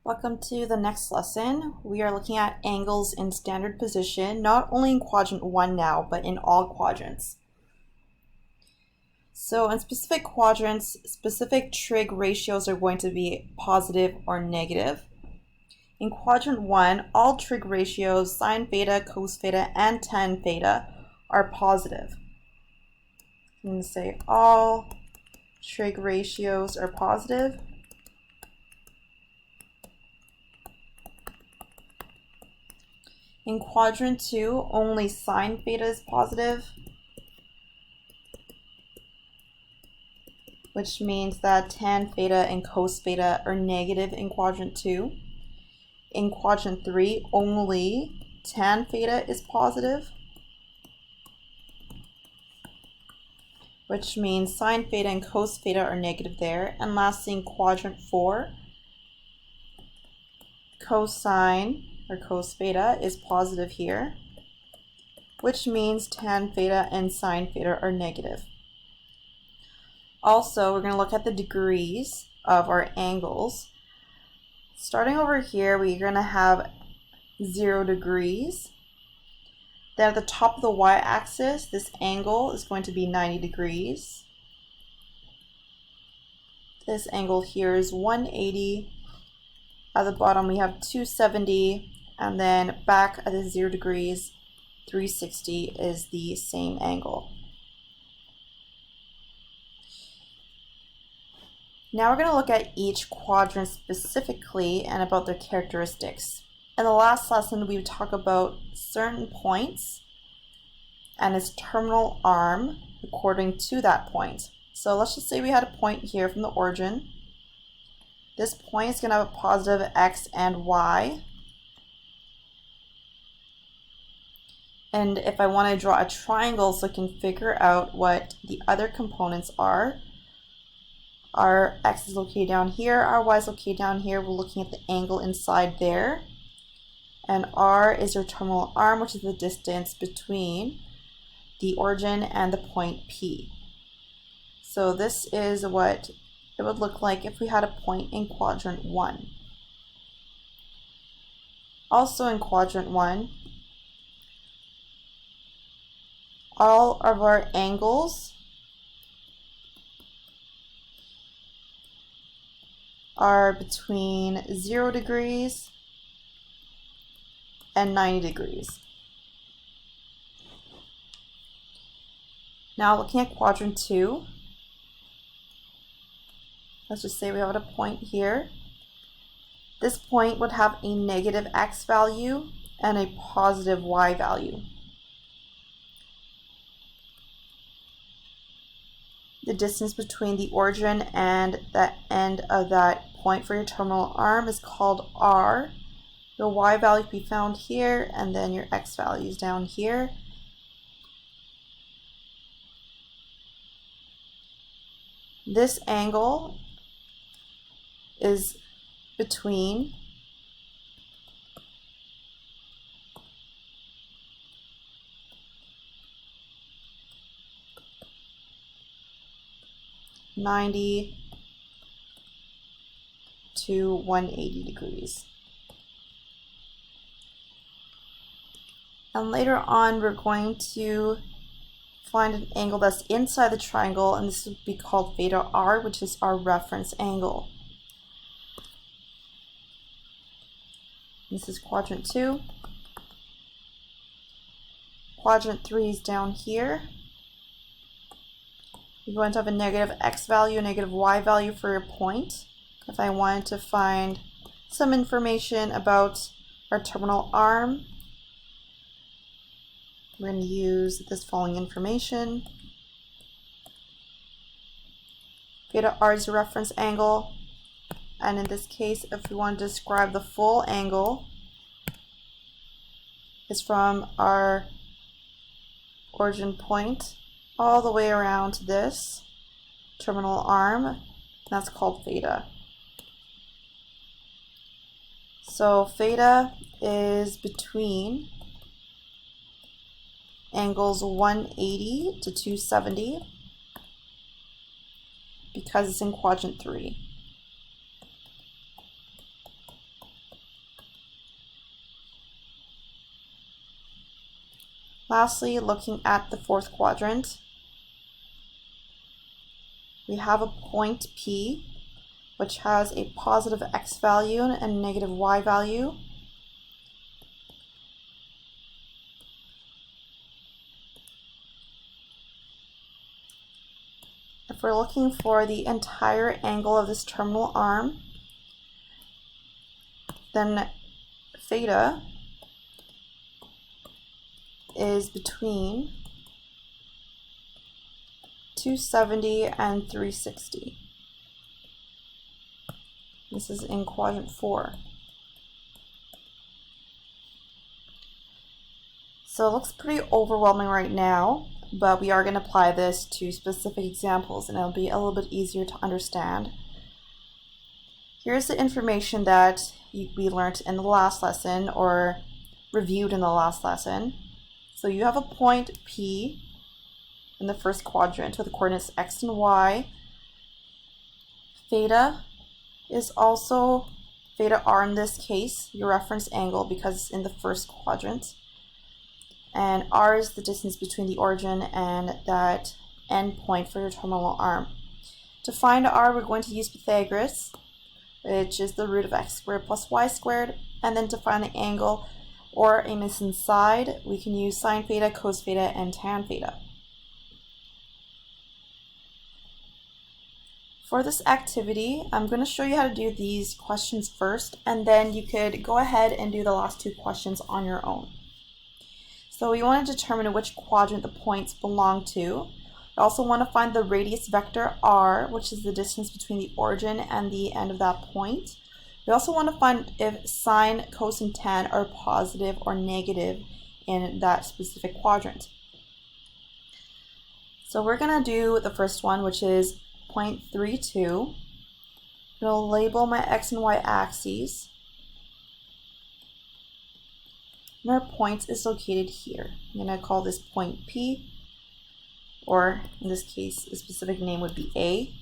Welcome to the next lesson. We are looking at angles in standard position, not only in quadrant 1 now, but in all quadrants. So in specific quadrants, specific trig ratios are going to be positive or negative. In quadrant 1, all trig ratios, sine theta, cos theta, and tan theta are positive. I'm going to say all trig ratios are positive. In quadrant 2, only sine theta is positive, which means that tan theta and cos theta are negative in quadrant 2. In quadrant 3, only tan theta is positive, which means sine theta and cos theta are negative there. And lastly, in quadrant 4, cosine or cos theta is positive here, which means tan theta and sine theta are negative. Also, we're going to look at the degrees of our angles. Starting over here, we're going to have 0 degrees. Then at the top of the y-axis, this angle is going to be 90 degrees. This angle here is 180. At the bottom, we have 270. And then back at the 0 degrees, 360 is the same angle. Now we're going to look at each quadrant specifically and about their characteristics. In the last lesson, we talked about certain points and its terminal arm according to that point. So let's just say we had a point here from the origin. This point is going to have a positive x and y. And if I want to draw a triangle so I can figure out what the other components are, our x is located down here, our y is located down here. We're looking at the angle inside there. And r is your terminal arm, which is the distance between the origin and the point P. So this is what it would look like if we had a point in quadrant 1. Also in quadrant 1, all of our angles are between 0 degrees and 90 degrees. Now looking at quadrant 2, let's just say we have a point here. This point would have a negative x value and a positive y value. The distance between the origin and the end of that point for your terminal arm is called r. Your y value can be found here, and then your x value is down here. This angle is between (90 to 180 degrees. And later on, we're going to find an angle that's inside the triangle, and this would be called theta r, which is our reference angle. This is quadrant 2. Quadrant 3 is down here. You're going to have a negative x value, a negative y value for your point. If I wanted to find some information about our terminal arm, we're going to use this following information. Theta r is a reference angle, and in this case, if we want to describe the full angle, it's from our origin point all the way around to this terminal arm, and that's called theta. So theta is between angles 180 to 270 because it's in quadrant 3. Lastly, looking at the fourth quadrant, we have a point P, which has a positive x value and negative y value. If we're looking for the entire angle of this terminal arm, then theta is between 270 and 360. This is in quadrant 4. So it looks pretty overwhelming right now, but we are going to apply this to specific examples and it'll be a little bit easier to understand. Here's the information that we learned in the last lesson or reviewed in the last lesson. So you have a point P in the first quadrant with the coordinates x and y. Theta is also theta r in this case, your reference angle, because it's in the first quadrant. And r is the distance between the origin and that end point for your terminal arm. To find r, we're going to use Pythagoras, which is the root of x squared plus y squared. And then to find the angle or a missing side, we can use sine theta, cos theta, and tan theta. For this activity, I'm going to show you how to do these questions first, and then you could go ahead and do the last two questions on your own. So we want to determine which quadrant the points belong to. We also want to find the radius vector r, which is the distance between the origin and the end of that point. We also want to find if sine, cos, and tan are positive or negative in that specific quadrant. So we're going to do the first one, which is Pt.2. I'm going to label my x and y axes. And our point is located here. I'm going to call this point P, or in this case, a specific name would be A.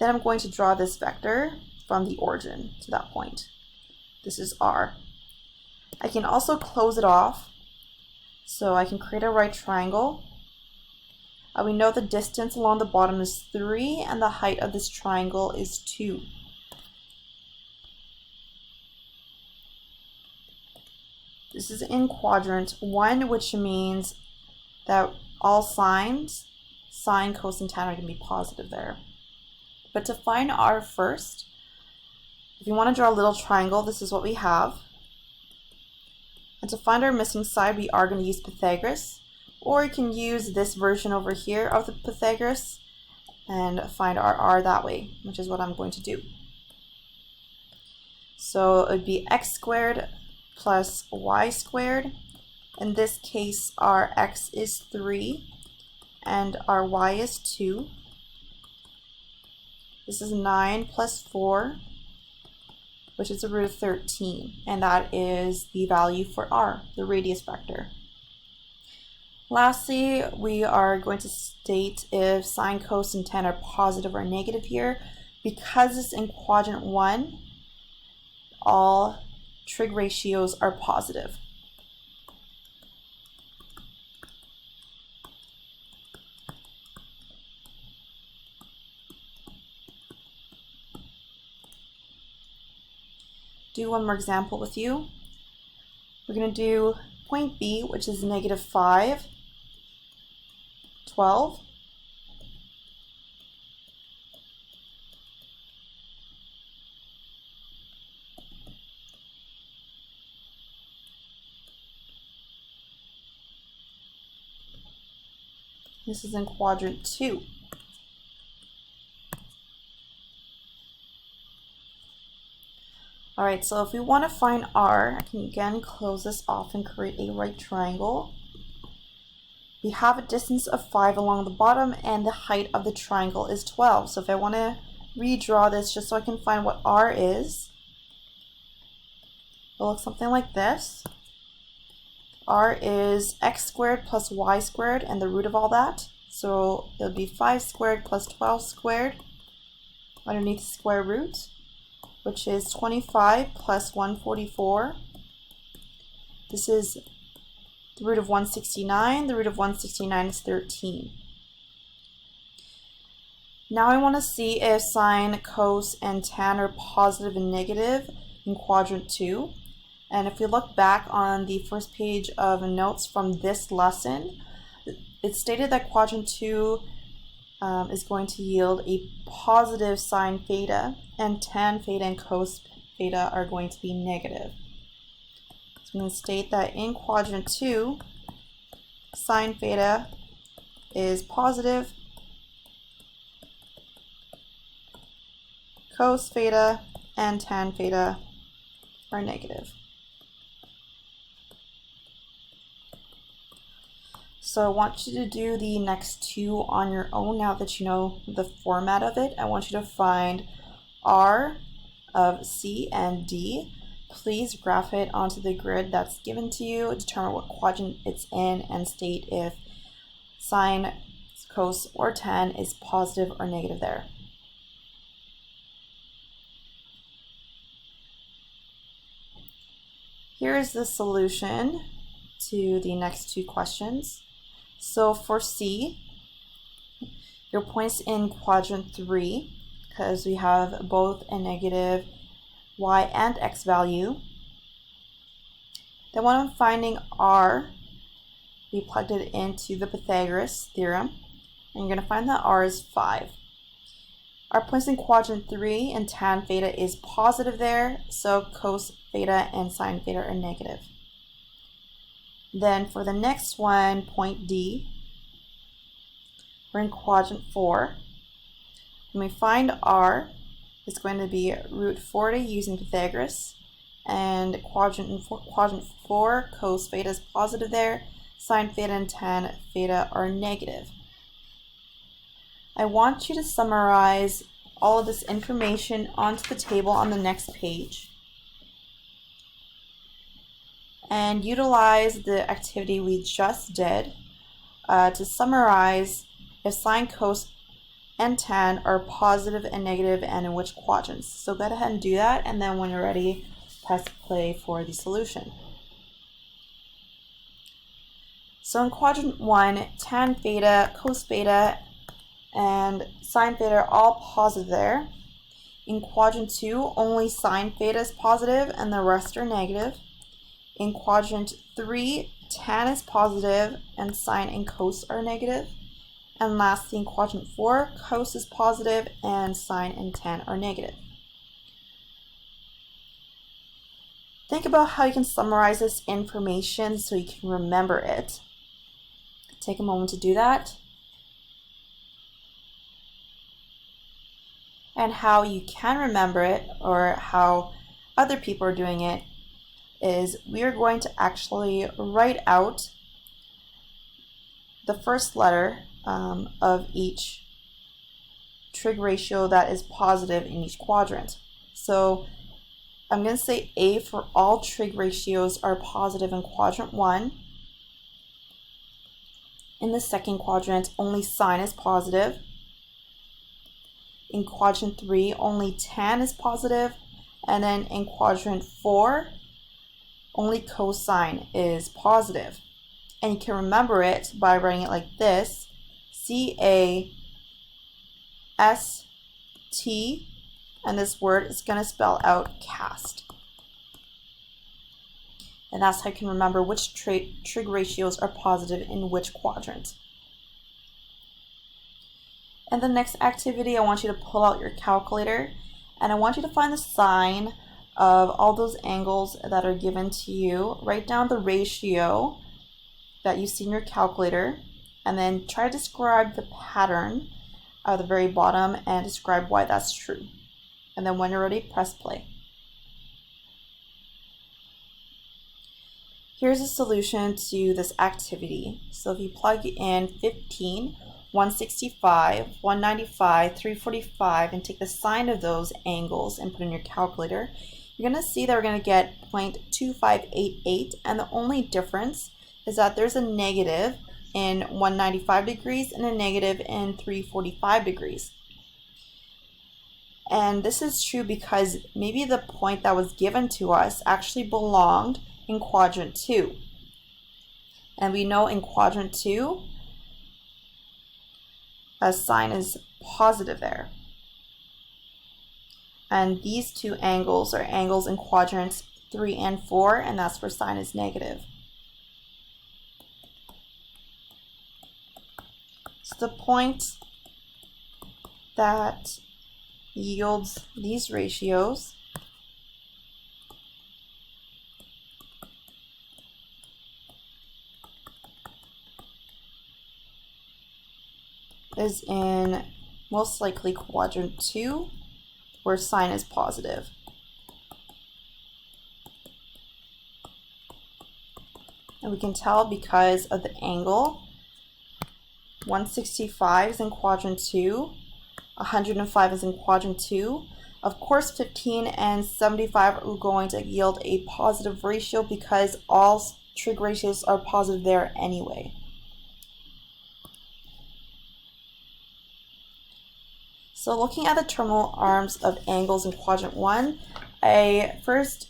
Then I'm going to draw this vector from the origin to that point. This is R. I can also close it off, so I can create a right triangle. We know the distance along the bottom is 3 and the height of this triangle is 2. This is in quadrant 1, which means that all signs, sine, cos, and tan, are going to be positive there. But to find r first, if you want to draw a little triangle, this is what we have. And to find our missing side, we are going to use Pythagoras. Or you can use this version over here of the Pythagoras and find our r that way, which is what I'm going to do. So it would be x squared plus y squared. In this case, our x is 3 and our y is 2. This is 9 plus 4, which is the root of 13, and that is the value for r, the radius vector. Lastly, we are going to state if sine, cos, and tan are positive or negative here. Because it's in quadrant 1, all trig ratios are positive. Do one more example with you. We're going to do point B, which is negative 5, 12. This is in quadrant 2. Alright, so if we want to find r, I can again close this off and create a right triangle. We have a distance of 5 along the bottom and the height of the triangle is 12. So if I want to redraw this just so I can find what r is, it'll look something like this. R is x squared plus y squared and the root of all that. So it'll be 5 squared plus 12 squared underneath the square root, which is 25 plus 144. This is The root of 169, the root of 169 is 13. Now I want to see if sine, cos, and tan are positive and negative in quadrant 2. And if we look back on the first page of notes from this lesson, it's stated that quadrant 2 is going to yield a positive sine theta, and tan theta and cos theta are going to be negative. So I'm going to state that in quadrant 2, sine theta is positive, cos theta and tan theta are negative. So I want you to do the next two on your own now that you know the format of it. I want you to find R of C and D. Please graph it onto the grid that's given to you, determine what quadrant it's in, and state if sine, cos, or tan is positive or negative there. Here is the solution to the next two questions. So for C, your point's in quadrant 3 because we have both a negative y and x value. Then when I'm finding R, we plugged it into the Pythagoras theorem, and you're going to find that R is 5. Our point's in quadrant 3 and tan theta is positive there, so cos theta and sine theta are negative. Then for the next one, point D, we're in quadrant 4. When we find R, it's going to be root 40 using Pythagoras, and quadrant 4, cos theta is positive there, sine theta and tan theta are negative. I want you to summarize all of this information onto the table on the next page and utilize the activity we just did to summarize if sine, cos, and tan are positive and negative and in which quadrants. So go ahead and do that, and then when you're ready, press play for the solution. So in quadrant 1, tan theta, cos theta, and sine theta are all positive there. In quadrant 2, only sine theta is positive and the rest are negative. In quadrant 3, tan is positive and sine and cos are negative. And lastly, in quadrant 4, cos is positive and sine and tan are negative. Think about how you can summarize this information so you can remember it. Take a moment to do that. And how you can remember it, or how other people are doing it, is we are going to actually write out the first letter of each trig ratio that is positive in each quadrant. So I'm going to say A for all trig ratios are positive in quadrant 1. In the second quadrant, only sine is positive. In quadrant 3, only tan is positive. And then in quadrant 4, only cosine is positive. And you can remember it by writing it like this: C-A-S-T, and this word is going to spell out cast. And that's how you can remember which trig ratios are positive in which quadrant. And the next activity, I want you to pull out your calculator, and I want you to find the sine of all those angles that are given to you. Write down the ratio that you see in your calculator, and then try to describe the pattern at the very bottom and describe why that's true. And then when you're ready, press play. Here's a solution to this activity. So if you plug in 15, 165, 195, 345, and take the sine of those angles and put in your calculator, you're going to see that we're going to get 0.2588, and the only difference is that there's a negative in 195 degrees and a negative in 345 degrees. And this is true because maybe the point that was given to us actually belonged in quadrant 2. And we know in quadrant 2, a sine is positive there. And these two angles are angles in quadrants 3 and 4, and that's where sine is negative. So the point that yields these ratios is in most likely quadrant 2, where sine is positive. And we can tell because of the angle. 165 is in quadrant 2, 105 is in quadrant 2. Of course, 15 and 75 are going to yield a positive ratio because all trig ratios are positive there anyway. So looking at the terminal arms of angles in quadrant 1, I first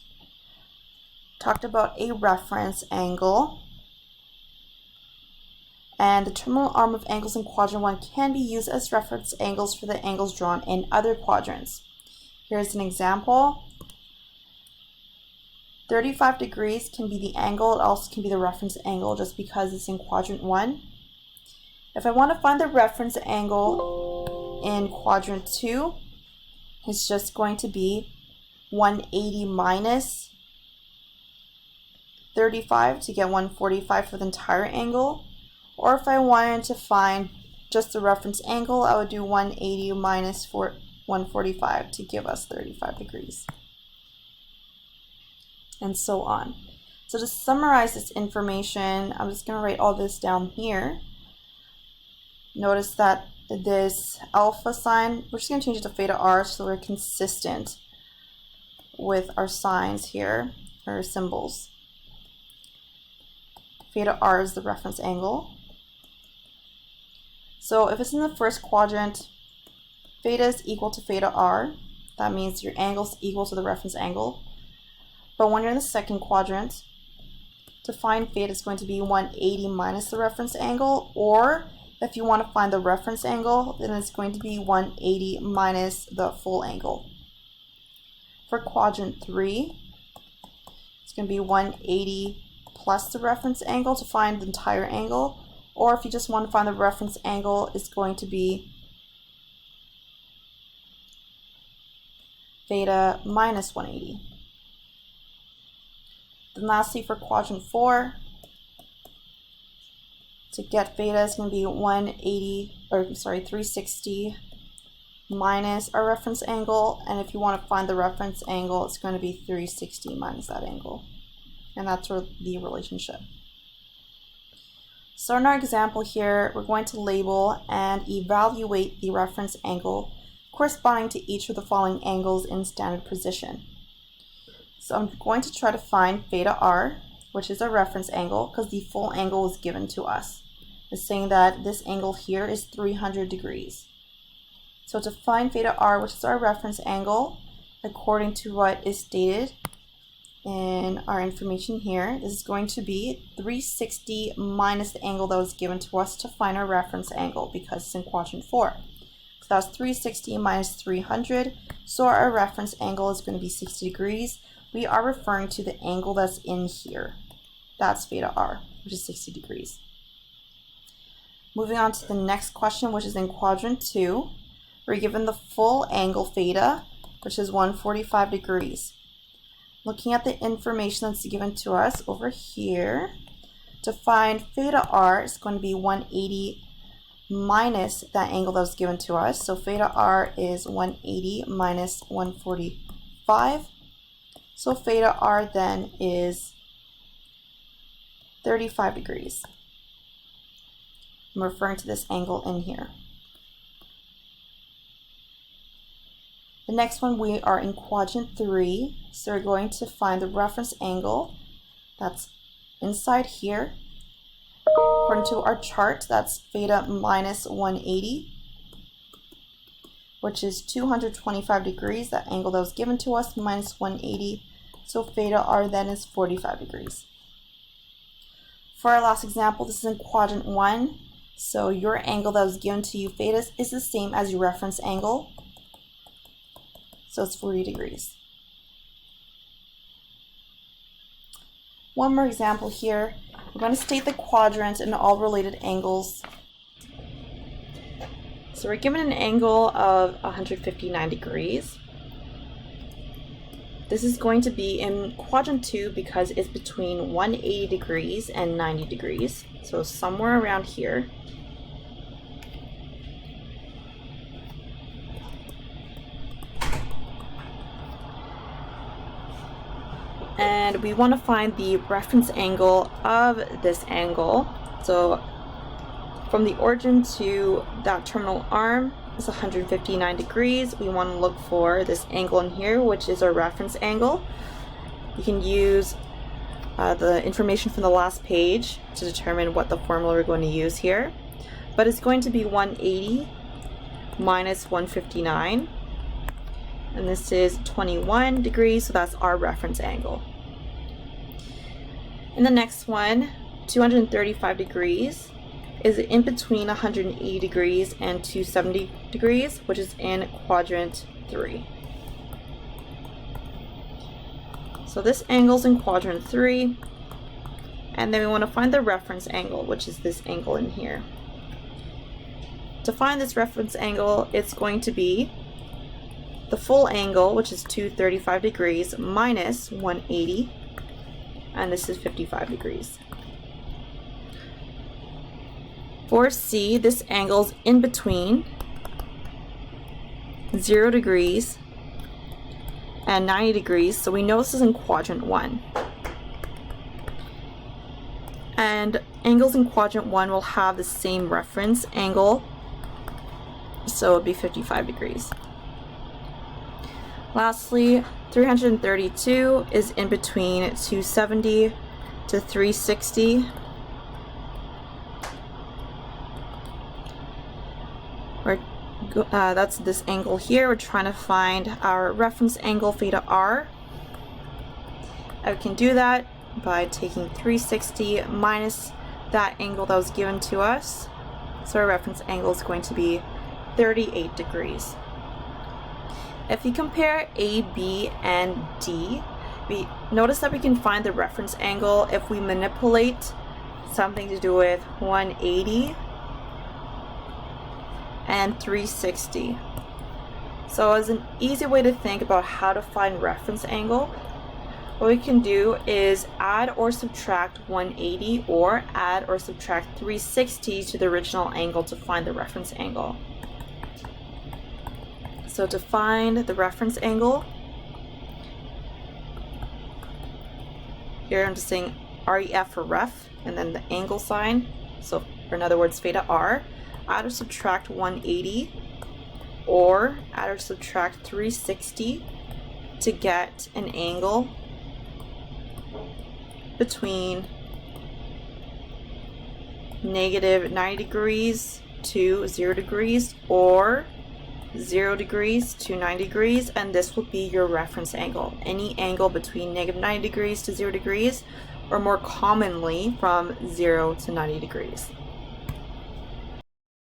talked about a reference angle. And the terminal arm of angles in quadrant 1 can be used as reference angles for the angles drawn in other quadrants. Here's an example. 35 degrees can be the angle. It also can be the reference angle just because it's in quadrant 1. If I want to find the reference angle in quadrant 2, it's just going to be 180 minus 35 to get 145 for the entire angle. Or if I wanted to find just the reference angle, I would do 180 minus 145 to give us 35 degrees. And so on. So to summarize this information, I'm just going to write all this down here. Notice that this alpha sign, we're just going to change it to theta r so we're consistent with our signs here, or symbols. Theta r is the reference angle. So if it's in the first quadrant, theta is equal to theta r. That means your angle is equal to the reference angle. But when you're in the second quadrant, to find theta is going to be 180 minus the reference angle, or if you want to find the reference angle, then it's going to be 180 minus the full angle. For quadrant 3, it's going to be 180 plus the reference angle to find the entire angle, or if you just want to find the reference angle, it's going to be theta minus 180. Then lastly, for quadrant 4, to get theta is going to be 360 minus our reference angle, and if you want to find the reference angle, it's going to be 360 minus that angle. And that's the relationship. So in our example here, we're going to label and evaluate the reference angle corresponding to each of the following angles in standard position. So I'm going to try to find theta r, which is our reference angle, because the full angle is given to us. It's saying that this angle here is 300 degrees. So to find theta r, which is our reference angle, according to what is stated in our information here, this is going to be 360 minus the angle that was given to us to find our reference angle because it's in quadrant 4. So that's 360 minus 300, so our reference angle is going to be 60 degrees. We are referring to the angle that's in here. That's theta r, which is 60 degrees. Moving on to the next question, which is in quadrant 2. We're given the full angle theta, which is 145 degrees. Looking at the information that's given to us over here, to find theta r is going to be 180 minus that angle that was given to us. So theta r is 180 minus 145. So theta r then is 35 degrees. I'm referring to this angle in here. The next one, we are in quadrant 3, so we're going to find the reference angle that's inside here. According to our chart, that's theta minus 180, which is 225 degrees, that angle that was given to us, minus 180, so theta r then is 45 degrees. For our last example, this is in quadrant 1. So your angle that was given to you, theta, is the same as your reference angle. So it's 40 degrees. One more example here. We're going to state the quadrant and all related angles. So we're given an angle of 159 degrees. This is going to be in quadrant 2 because it's between 180 degrees and 90 degrees. So somewhere around here. And we want to find the reference angle of this angle. So from the origin to that terminal arm is 159 degrees. We want to look for this angle in here, which is our reference angle. You can use the information from the last page to determine what the formula we're going to use here. But it's going to be 180 minus 159. And this is 21 degrees, so that's our reference angle. In the next one, 235 degrees is in between 180 degrees and 270 degrees, which is in quadrant 3. So this angle's in quadrant 3, and then we want to find the reference angle, which is this angle in here. To find this reference angle, it's going to be the full angle, which is 235 degrees, minus 180, and this is 55 degrees. For C, this angle is in between 0 degrees and 90 degrees, so we know this is in quadrant 1. And angles in quadrant 1 will have the same reference angle, so it would be 55 degrees. Lastly, 332 is in between 270 to 360. That's this angle here. We're trying to find our reference angle theta r. I can do that by taking 360 minus that angle that was given to us. So our reference angle is going to be 38 degrees. If you compare A, B, and D, we notice that we can find the reference angle if we manipulate something to do with 180 and 360. So as an easy way to think about how to find reference angle, what we can do is add or subtract 180 or add or subtract 360 to the original angle to find the reference angle. So to find the reference angle, here I'm just saying REF for ref, and then the angle sign, so or in other words theta r, add or subtract 180, or add or subtract 360 to get an angle between negative 90 degrees to 0 degrees, or 0 degrees to 90 degrees, and this will be your reference angle. Any angle between negative 90 degrees to 0 degrees, or more commonly from 0 to 90 degrees.